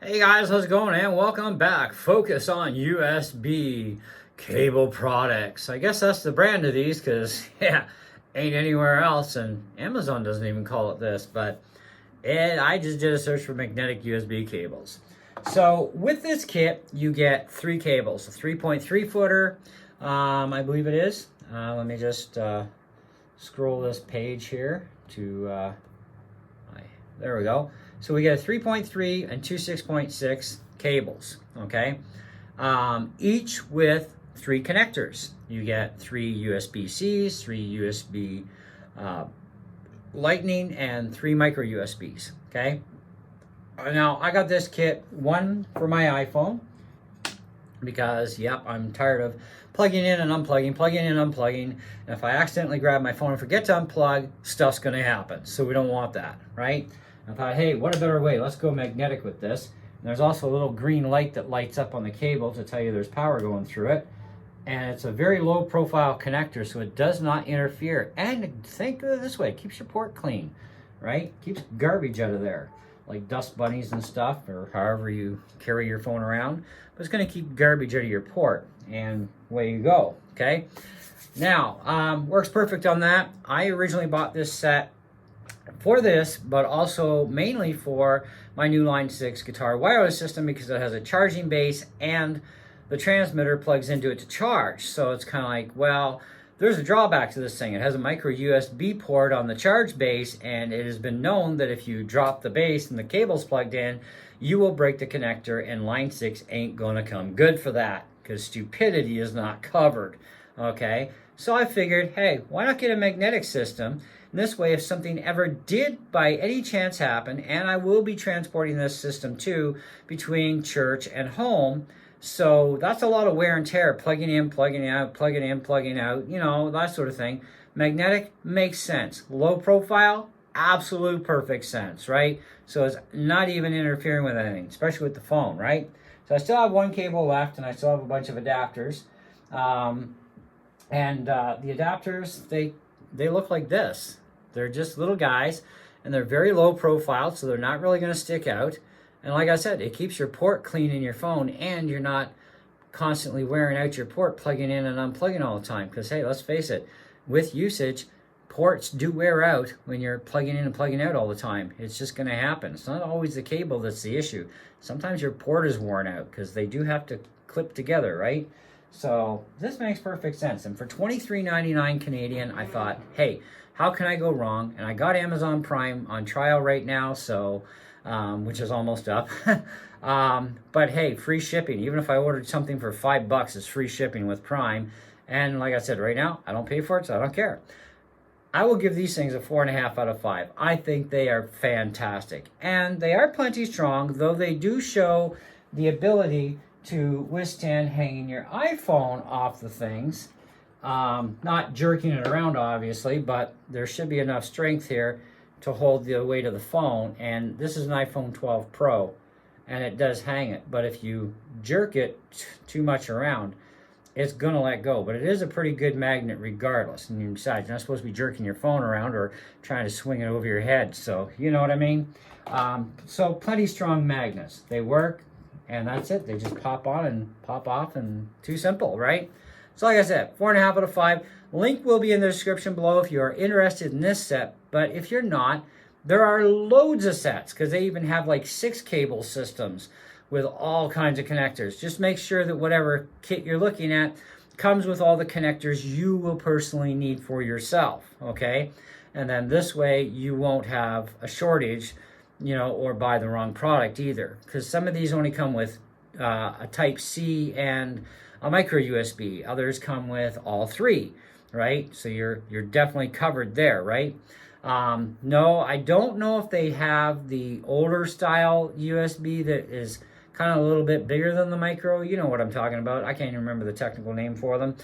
Hey guys, how's it going? And welcome back. Focus on USB cable products. I guess that's the brand of these because, yeah, ain't anywhere else. And Amazon doesn't even call it this. But I just did a search for magnetic USB cables. So with this kit, you get three cables. A 3.3 footer, I believe it is. Let me just scroll this page here to... there we go. So we get a 3.3 and two 6.6 cables, okay? Each with three connectors. You get three USB-Cs, three USB Lightning, and three micro USBs, okay? Now, I got this kit, one for my iPhone, because, yep, I'm tired of plugging in and unplugging, plugging in and unplugging. And if I accidentally grab my phone and forget to unplug, stuff's gonna happen. So we don't want that, right? I thought, hey, what a better way? Let's go magnetic with this. And there's also a little green light that lights up on the cable to tell you there's power going through it. And it's a very low profile connector, so it does not interfere. And think of it this way, it keeps your port clean, right? Keeps garbage out of there, like dust bunnies and stuff, or however you carry your phone around. But it's gonna keep garbage out of your port, and away you go, okay? Now, works perfect on that. I originally bought this set for this, but also mainly for my new Line 6 guitar wireless system because it has a charging base and the transmitter plugs into it to charge. So it's kind of like, well, there's a drawback to this thing. It has a micro USB port on the charge base, and it has been known that if you drop the base and the cable's plugged in, you will break the connector, and Line 6 ain't gonna come good for that because stupidity is not covered, okay? So I figured, hey, why not get a magnetic system? And this way, if something ever did by any chance happen, and I will be transporting this system too between church and home, so that's a lot of wear and tear, plugging in, plugging out, plugging in, plugging out, you know, that sort of thing. Magnetic makes sense. Low profile, absolute perfect sense, right? So it's not even interfering with anything, especially with the phone, right? So I still have one cable left, and I still have a bunch of adapters. The adapters, they look like this. They're just little guys, and they're very low profile, so they're not really going to stick out. And like I said, it keeps your port clean in your phone, and you're not constantly wearing out your port plugging in and unplugging all the time. Because, hey, let's face it, with usage, ports do wear out when you're plugging in and plugging out all the time. It's just going to happen. It's not always the cable that's the issue. Sometimes your port is worn out because they do have to clip together, right? So this makes perfect sense. And for $23.99 Canadian, I thought, hey, how can I go wrong? And I got Amazon Prime on trial right now, so which is almost up. But hey, free shipping. Even if I ordered something for $5, it's free shipping with Prime. And like I said, right now, I don't pay for it, so I don't care. I will give these things a 4.5 out of 5. I think they are fantastic. And they are plenty strong, though they do show the ability to withstand hanging your iPhone off the things. Not jerking it around, obviously, but there should be enough strength here to hold the weight of the phone. And this is an iPhone 12 Pro, and it does hang it. But if you jerk it too much around, it's going to let go. But it is a pretty good magnet regardless. And besides, you're not supposed to be jerking your phone around or trying to swing it over your head. So, you know what I mean? So plenty strong magnets. They work, and that's it. They just pop on and pop off, and too simple, right? So like I said, 4.5 out of 5. Link will be in the description below if you are interested in this set. But if you're not, there are loads of sets because they even have like 6 cable systems with all kinds of connectors. Just make sure that whatever kit you're looking at comes with all the connectors you will personally need for yourself, okay? And then this way you won't have a shortage, you know, or buy the wrong product either. Because some of these only come with a Type-C and a micro USB. Others come with all three, right? So you're definitely covered there, right? No, I don't know if they have the older style USB that is kind of a little bit bigger than the micro. You know what I'm talking about. I can't even remember the technical name for them.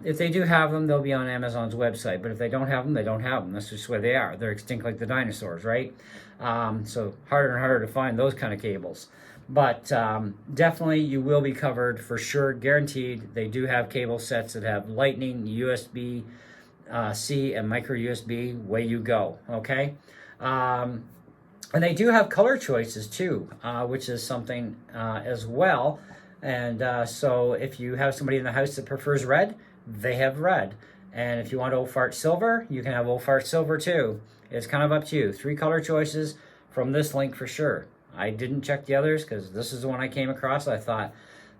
If they do have them, they'll be on Amazon's website. But if they don't have them, they don't have them. That's just where they are. They're extinct like the dinosaurs, right? So harder and harder to find those kind of cables. But definitely you will be covered for sure, guaranteed. They do have cable sets that have Lightning, USB, C, and micro USB. Way you go, okay? And they do have color choices too, which is something as well. And so if you have somebody in the house that prefers red, they have red. And if you want Old Fart Silver, you can have Old Fart Silver too. It's kind of up to you. 3 color choices from this link for sure. I didn't check the others because this is the one I came across. I thought,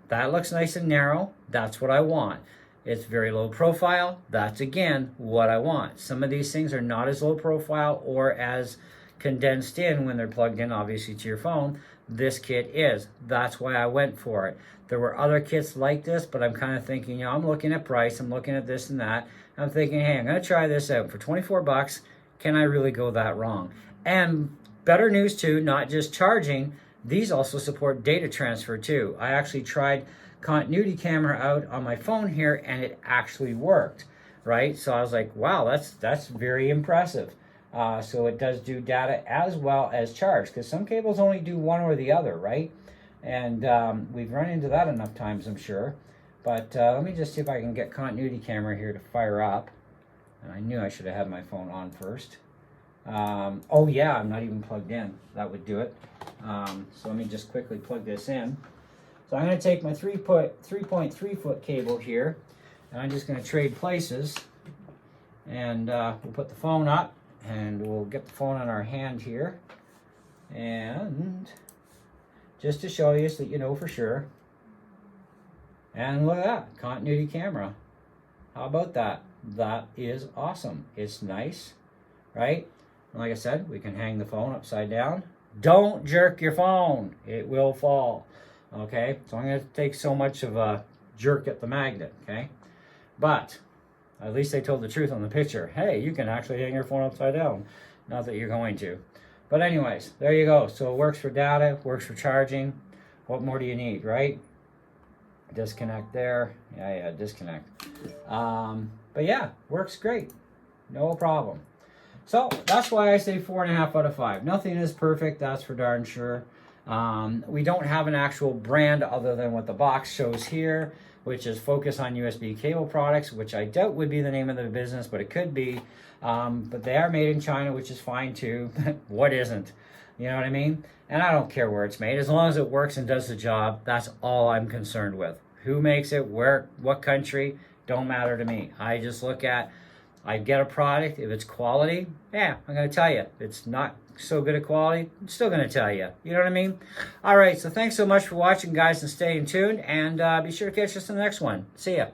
that looks nice and narrow. That's what I want. It's very low profile. That's, again, what I want. Some of these things are not as low profile or as condensed in when they're plugged in, obviously, to your phone. This kit is. That's why I went for it. There were other kits like this, but I'm kind of thinking, I'm looking at price. I'm looking at this and that. I'm thinking, hey, I'm going to try this out for 24 bucks. Can I really go that wrong? And better news, too, not just charging. These also support data transfer, too. I actually tried continuity camera out on my phone here, and it actually worked, right? So I was like, wow, that's very impressive. So it does do data as well as charge, because some cables only do one or the other, right? And we've run into that enough times, I'm sure. But let me just see if I can get continuity camera here to fire up. And I knew I should have had my phone on first. Oh yeah, I'm not even plugged in. That would do it. So let me just quickly plug this in. So I'm going to take my 3.3 foot cable here, and I'm just going to trade places. And we'll put the phone up, and we'll get the phone on our hand here. And just to show you so that you know for sure. And look at that, continuity camera. How about that? That is awesome. It's nice, right? And like I said, we can hang the phone upside down. Don't jerk your phone. It will fall. Okay, so I'm going to take so much of a jerk at the magnet, okay? But at least they told the truth on the picture. Hey, you can actually hang your phone upside down. Not that you're going to. But anyways, there you go. So it works for data, works for charging. What more do you need, right? Disconnect there. Yeah, disconnect. But yeah, works great. No problem. So that's why I say 4.5 out of 5. Nothing is perfect, that's for darn sure. We don't have an actual brand other than what the box shows here, which is Focus on USB Cable Products, which I doubt would be the name of the business, but it could be. But they are made in China, which is fine too. What isn't? You know what I mean? And I don't care where it's made. As long as it works and does the job, that's all I'm concerned with. Who makes it, where, what country, don't matter to me. I just look at, I get a product, if it's quality, yeah, I'm going to tell you. If it's not so good a quality, I'm still going to tell you. You know what I mean? All right, so thanks so much for watching, guys, and staying tuned. And be sure to catch us in the next one. See ya.